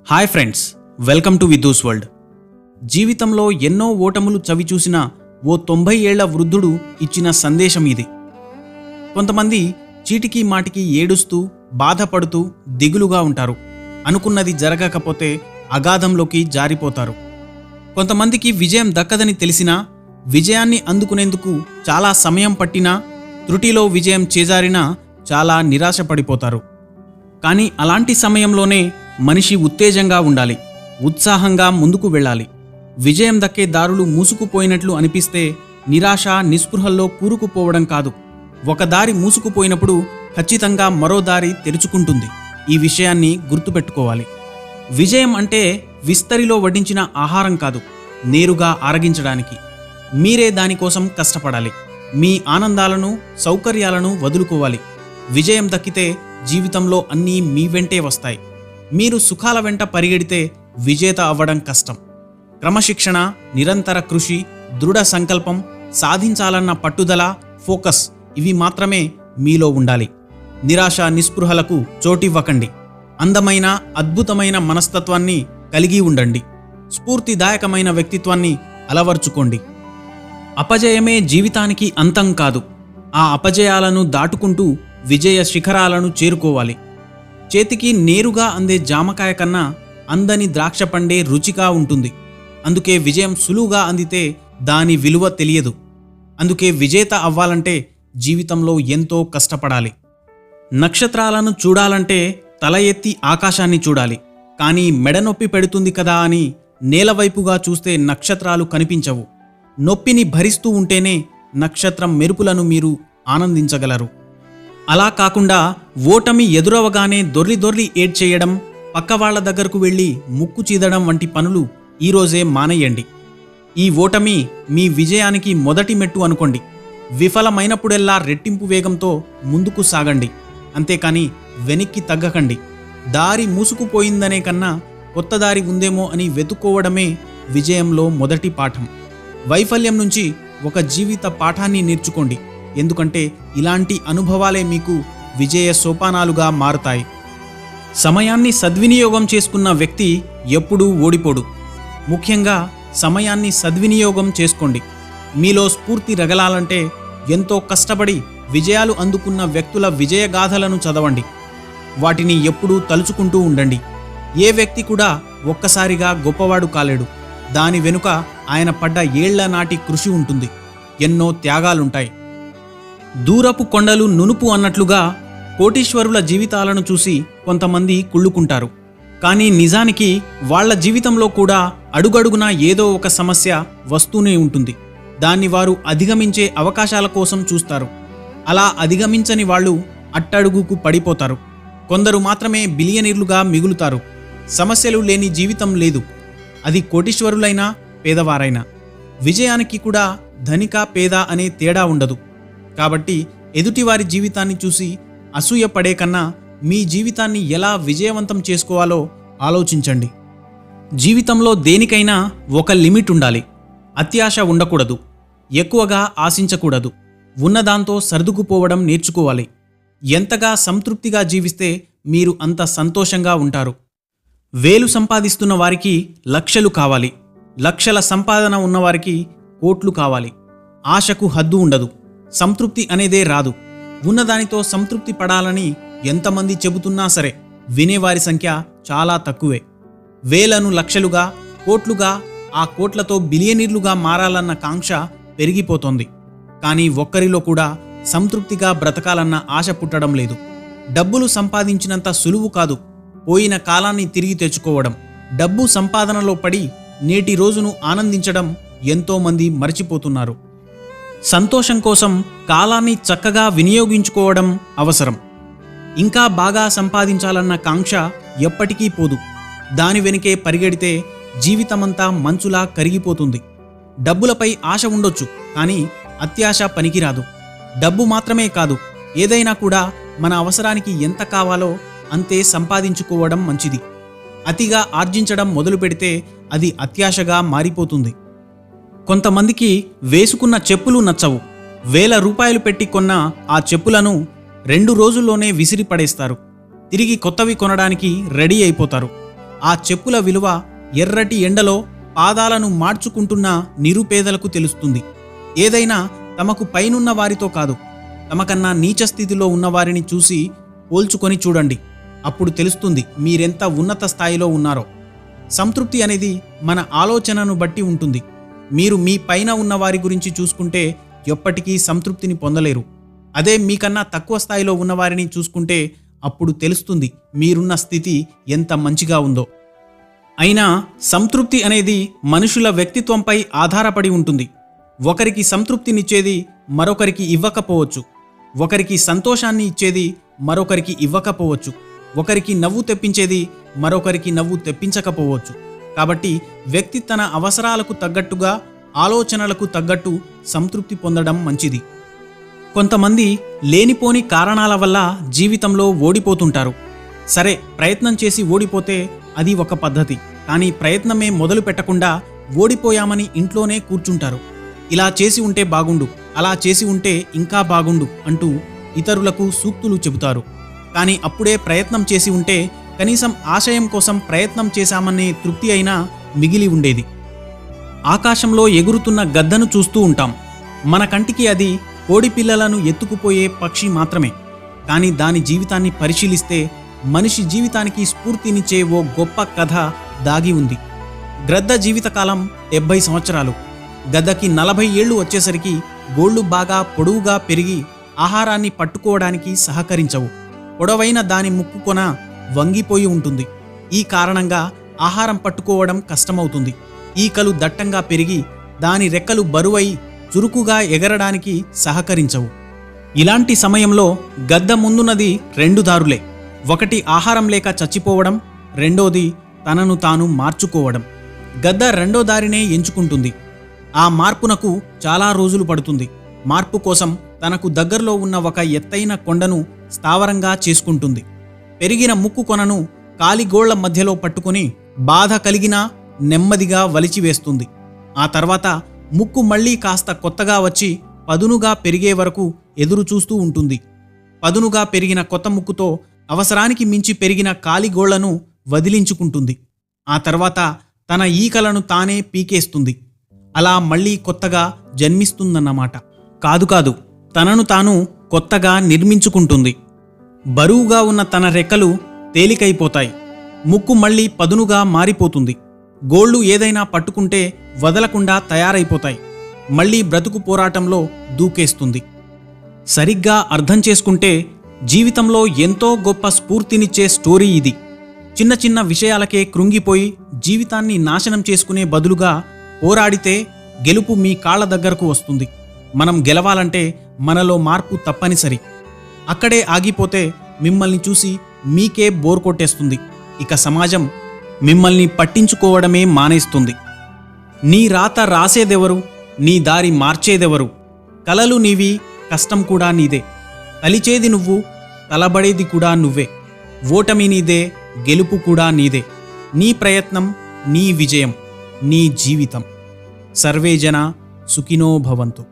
Hi friends, welcome to Vidhu's world. జీవితంలో ఎన్నో ఓటములు చవిచూసిన ఓ 90 ఏళ్ల వృద్ధుడు ఇచ్చిన సందేశం ఇది. కొంతమంది చీటికి మాటికి ఏడుస్తూ బాధపడుతూ దిగులుగా ఉంటారు. అనుకున్నది జరగకపోతే అగాధంలోకి జారిపోతారు. కొంతమందికి విజయం దక్కదని తెలిసినా విజయాన్ని అందుకునేందుకు చాలా సమయం పట్టినా త్రుటిలో విజయం చేజారినా చాలా నిరాశపడిపోతారు. కానీ అలాంటి సమయంలోనే మనిషి ఉత్తేజంగా ఉండాలి, ఉత్సాహంగా ముందుకు వెళ్ళాలి. విజయం దక్కే దారులు మూసుకుపోయినట్లు అనిపిస్తే నిరాశ నిస్పృహల్లో కూరుకుపోవడం కాదు. ఒక దారి మూసుకుపోయినప్పుడు ఖచ్చితంగా మరో దారి తెరుచుకుంటుంది. ఈ విషయాన్ని గుర్తుపెట్టుకోవాలి. విజయం అంటే విస్తరిలో వడ్డించిన ఆహారం కాదు, నేరుగా ఆరగించడానికి. మీరే దానికోసం కష్టపడాలి. మీ ఆనందాలను సౌకర్యాలను వదులుకోవాలి. విజయం దక్కితే జీవితంలో అన్నీ మీ వెంటే వస్తాయి. మీరు సుఖాల వెంట పరిగెడితే విజేత అవ్వడం కష్టం. క్రమశిక్షణ, నిరంతర కృషి, దృఢ సంకల్పం, సాధించాలన్న పట్టుదల, ఫోకస్ ఇవి మాత్రమే మీలో ఉండాలి. నిరాశ నిస్పృహలకు చోటివ్వకండి. అందమైన అద్భుతమైన మనస్తత్వాన్ని కలిగి ఉండండి. స్ఫూర్తిదాయకమైన వ్యక్తిత్వాన్ని అలవర్చుకోండి. అపజయమే జీవితానికి అంతం కాదు. ఆ అపజయాలను దాటుకుంటూ విజయ శిఖరాలను చేరుకోవాలి. చేతికి నేరుగా అందే జామకాయ కన్నా అందని ద్రాక్ష పండే రుచిగా ఉంటుంది. అందుకే విజయం సులువుగా అందితే దాని విలువ తెలియదు. అందుకే విజేత అవ్వాలంటే జీవితంలో ఎంతో కష్టపడాలి. నక్షత్రాలను చూడాలంటే తల ఎత్తి ఆకాశాన్ని చూడాలి. కానీ మెడనొప్పి పెడుతుంది కదా అని నేలవైపుగా చూస్తే నక్షత్రాలు కనిపించవు. నొప్పిని భరిస్తూ ఉంటేనే నక్షత్రం మెరుపులను మీరు ఆనందించగలరు. అలా కాకుండా ఓటమి ఎదురవగానే దొర్లి ఏడ్చేయడం, పక్కవాళ్ల దగ్గరకు వెళ్ళి ముక్కు చీదడం వంటి పనులు ఈరోజే మానేయండి. ఈ ఓటమి మీ విజయానికి మొదటి మెట్టు అనుకోండి. విఫలమైనప్పుడెల్లా రెట్టింపు వేగంతో ముందుకు సాగండి. అంతేకాని వెనక్కి తగ్గకండి. దారి మూసుకుపోయిందనే కన్నా కొత్త దారి ఉందేమో అని వెతుక్కోవడమే విజయంలో మొదటి పాఠం. వైఫల్యం నుంచి ఒక జీవిత పాఠాన్ని నేర్చుకోండి. ఎందుకంటే ఇలాంటి అనుభవాలే మీకు విజయ సోపానాలుగా మారుతాయి. సమయాన్ని సద్వినియోగం చేసుకున్న వ్యక్తి ఎప్పుడూ ఓడిపోడు. ముఖ్యంగా సమయాన్ని సద్వినియోగం చేసుకోండి. మీలో స్ఫూర్తి రగలాలంటే ఎంతో కష్టపడి విజయాలు అందుకున్న వ్యక్తుల విజయగాథలను చదవండి. వాటిని ఎప్పుడూ తలుచుకుంటూ ఉండండి. ఏ వ్యక్తి కూడా ఒక్కసారిగా గొప్పవాడు కాలేడు. దాని వెనుక ఆయన పడ్డ ఏళ్ల నాటి కృషి ఉంటుంది. ఎన్నో త్యాగాలుంటాయి. దూరపు కొండలు నునుపు అన్నట్లుగా కోటీశ్వరుల జీవితాలను చూసి కొంతమంది కుళ్ళుకుంటారు. కానీ నిజానికి వాళ్ల జీవితంలో కూడా అడుగడుగునా ఏదో ఒక సమస్య వస్తూనే ఉంటుంది. దాన్ని వారు అధిగమించే అవకాశాల కోసం చూస్తారు. అలా అధిగమించని వాళ్ళు అట్టడుగుకు పడిపోతారు. కొందరు మాత్రమే బిలియనీర్లుగా మిగులుతారు. సమస్యలు లేని జీవితం లేదు. అది కోటీశ్వరులైనా పేదవారైనా. విజయానికి కూడా ధనిక పేద అనే తేడా ఉండదు. కాబట్టి ఎదుటివారి జీవితాన్ని చూసి అసూయ పడే కన్నా మీ జీవితాన్ని ఎలా విజయవంతం చేసుకోవాలో ఆలోచించండి. జీవితంలో దేనికైనా ఒక లిమిట్ ఉండాలి. అత్యాశ ఉండకూడదు. ఎక్కువగా ఆశించకూడదు. ఉన్నదాంతో సర్దుకుపోవడం నేర్చుకోవాలి. ఎంతగా సంతృప్తిగా జీవిస్తే మీరు అంత సంతోషంగా ఉంటారు. వేలు సంపాదిస్తున్న వారికి లక్షలు కావాలి. లక్షల సంపాదన ఉన్నవారికి కోట్లు కావాలి. ఆశకు హద్దు ఉండదు. సంతృప్తి అనేదే రాదు. ఉన్నదానితో సంతృప్తి పడాలని ఎంతమంది చెబుతున్నా సరే వినేవారి సంఖ్య చాలా తక్కువే. వేలను లక్షలుగా, కోట్లుగా, ఆ కోట్లతో బిలియనీర్లుగా మారాలన్న కాంక్ష పెరిగిపోతోంది. కానీ ఒక్కరిలో కూడా సంతృప్తిగా బ్రతకాలన్న ఆశ పుట్టడం లేదు. డబ్బులు సంపాదించినంత సులువు కాదు పోయిన కాలాన్ని తిరిగి తెచ్చుకోవడం. డబ్బు సంపాదనలో పడి నేటి రోజును ఆనందించడం ఎంతోమంది మర్చిపోతున్నారు. సంతోషం కోసం కాలాన్ని చక్కగా వినియోగించుకోవడం అవసరం. ఇంకా బాగా సంపాదించాలన్న కాంక్ష ఎప్పటికీ పోదు. దాని వెనుకే పరిగెడితే జీవితమంతా మంచులా కరిగిపోతుంది. డబ్బులపై ఆశ ఉండొచ్చు, కానీ అత్యాశ పనికిరాదు. డబ్బు మాత్రమే కాదు, ఏదైనా కూడా మన అవసరానికి ఎంత కావాలో అంతే సంపాదించుకోవడం మంచిది. అతిగా ఆర్జించడం మొదలు పెడితే అది అత్యాశగా మారిపోతుంది. కొంతమందికి వేసుకున్న చెప్పులు నచ్చవు. 1000 రూపాయలు పెట్టి కొన్న ఆ చెప్పులను 2 రోజుల్లోనే విసిరి పడేస్తారు. తిరిగి కొత్తవి కొనడానికి రెడీ అయిపోతారు. ఆ చెప్పుల విలువ ఎర్రటి ఎండలో పాదాలను మార్చుకుంటున్న నిరుపేదలకు తెలుస్తుంది. ఏదైనా తమకు పైనున్న వారితో కాదు, తమకన్నా నీచ స్థితిలో ఉన్నవారిని చూసి పోల్చుకొని చూడండి. అప్పుడు తెలుస్తుంది మీరెంత ఉన్నత స్థాయిలో ఉన్నారో. సంతృప్తి అనేది మన ఆలోచనను బట్టి ఉంటుంది. మీరు మీ పైన ఉన్న వారి గురించి చూసుకుంటే ఎప్పటికీ సంతృప్తిని పొందలేరు. అదే మీకన్నా తక్కువ స్థాయిలో ఉన్నవారిని చూసుకుంటే అప్పుడు తెలుస్తుంది మీరున్న స్థితి ఎంత మంచిగా ఉందో. అయినా సంతృప్తి అనేది మనుషుల వ్యక్తిత్వంపై ఆధారపడి ఉంటుంది. ఒకరికి సంతృప్తినిచ్చేది మరొకరికి ఇవ్వకపోవచ్చు. ఒకరికి సంతోషాన్ని ఇచ్చేది మరొకరికి ఇవ్వకపోవచ్చు. ఒకరికి నవ్వు తెప్పించేది మరొకరికి నవ్వు తెప్పించకపోవచ్చు. కాబట్టి వ్యక్తి తన అవసరాలకు తగ్గట్టుగా, ఆలోచనలకు తగ్గట్టు సంతృప్తి పొందడం మంచిది. కొంతమంది లేనిపోని కారణాల వల్ల జీవితంలో ఓడిపోతుంటారు. సరే, ప్రయత్నం చేసి ఓడిపోతే అది ఒక పద్ధతి. కానీ ప్రయత్నమే మొదలు పెట్టకుండా ఓడిపోయామని ఇంట్లోనే కూర్చుంటారు. ఇలా చేసి ఉంటే బాగుండు, అలా చేసి ఉంటే ఇంకా బాగుండు అంటూ ఇతరులకు సూక్తులు చెబుతారు. కానీ అప్పుడే ప్రయత్నం చేసి ఉంటే కనీసం ఆశయం కోసం ప్రయత్నం చేశామనే తృప్తి అయినా మిగిలి ఉండేది. ఆకాశంలో ఎగురుతున్న గద్దను చూస్తూ ఉంటాం. మన కంటికి అది కోడి పిల్లలను ఎత్తుకుపోయే పక్షి మాత్రమే. కానీ దాని జీవితాన్ని పరిశీలిస్తే మనిషి జీవితానికి స్ఫూర్తినిచ్చే ఓ గొప్ప కథ దాగి ఉంది. గ్రద్ద జీవితకాలం 70 సంవత్సరాలు. గద్దకి 40 ఏళ్లు వచ్చేసరికి గోళ్లు బాగా పొడవుగా పెరిగి ఆహారాన్ని పట్టుకోవడానికి సహకరించవు. పొడవైన దాని ముక్కు కొన వంగిపోయి ఉంటుంది. ఈ కారణంగా ఆహారం పట్టుకోవడం కష్టమవుతుంది. ఈకలు దట్టంగా పెరిగి దాని రెక్కలు బరువై చురుకుగా ఎగరడానికి సహకరించవు. ఇలాంటి సమయంలో గద్ద ముందున్నది 2 దారులే. ఒకటి ఆహారం లేక చచ్చిపోవడం, రెండోది తనను తాను మార్చుకోవడం. గద్ద రెండో దారినే ఎంచుకుంటుంది. ఆ మార్పునకు చాలా రోజులు పడుతుంది. మార్పు కోసం తనకు దగ్గరలో ఉన్న ఒక ఎత్తైన కొండను స్థావరంగా చేసుకుంటుంది. పెరిగిన ముక్కు కొనను కాలిగోళ్ల మధ్యలో పట్టుకుని బాధ కలిగినా నెమ్మదిగా వలిచివేస్తుంది. ఆ తర్వాత ముక్కు మళ్లీ కాస్త కొత్తగా వచ్చి పదునుగా పెరిగే వరకు ఎదురు చూస్తూ ఉంటుంది. పదునుగా పెరిగిన కొత్త ముక్కుతో అవసరానికి మించి పెరిగిన కాలిగోళ్లను వదిలించుకుంటుంది. ఆ తర్వాత తన ఈకలను తానే పీకేస్తుంది. అలా మళ్లీ కొత్తగా జన్మిస్తుందన్నమాట. కాదు, తనను తాను కొత్తగా నిర్మించుకుంటుంది. బరువుగా ఉన్న తన రెక్కలు తేలికైపోతాయి. ముక్కు మళ్లీ పదునుగా మారిపోతుంది. గోళ్లు ఏదైనా పట్టుకుంటే వదలకుండా తయారైపోతాయి. మళ్లీ బ్రతుకు పోరాటంలో దూకేస్తుంది. సరిగ్గా అర్థం చేసుకుంటే జీవితంలో ఎంతో గొప్ప స్ఫూర్తినిచ్చే స్టోరీ ఇది. చిన్న చిన్న విషయాలకే కృంగిపోయి జీవితాన్ని నాశనం చేసుకునే బదులుగా పోరాడితే గెలుపు మీ కాళ్ల దగ్గరకు వస్తుంది. మనం గెలవాలంటే మనలో మార్పు తప్పనిసరి. అక్కడే ఆగిపోతే మిమ్మల్ని చూసి మీకే బోర్ కొట్టేస్తుంది. ఇక సమాజం మిమ్మల్ని పట్టించుకోవడమే మానేస్తుంది. నీ రాత రాసేదెవరు? నీ దారి మార్చేదెవరు? కలలు నీవి, కష్టం కూడా నీదే. తలిచేది నువ్వు, తలబడేది కూడా నువ్వే. ఓటమి నీదే, గెలుపు కూడా నీదే. నీ ప్రయత్నం, నీ విజయం, నీ జీవితం. సర్వే జన సుఖినో భవంతు.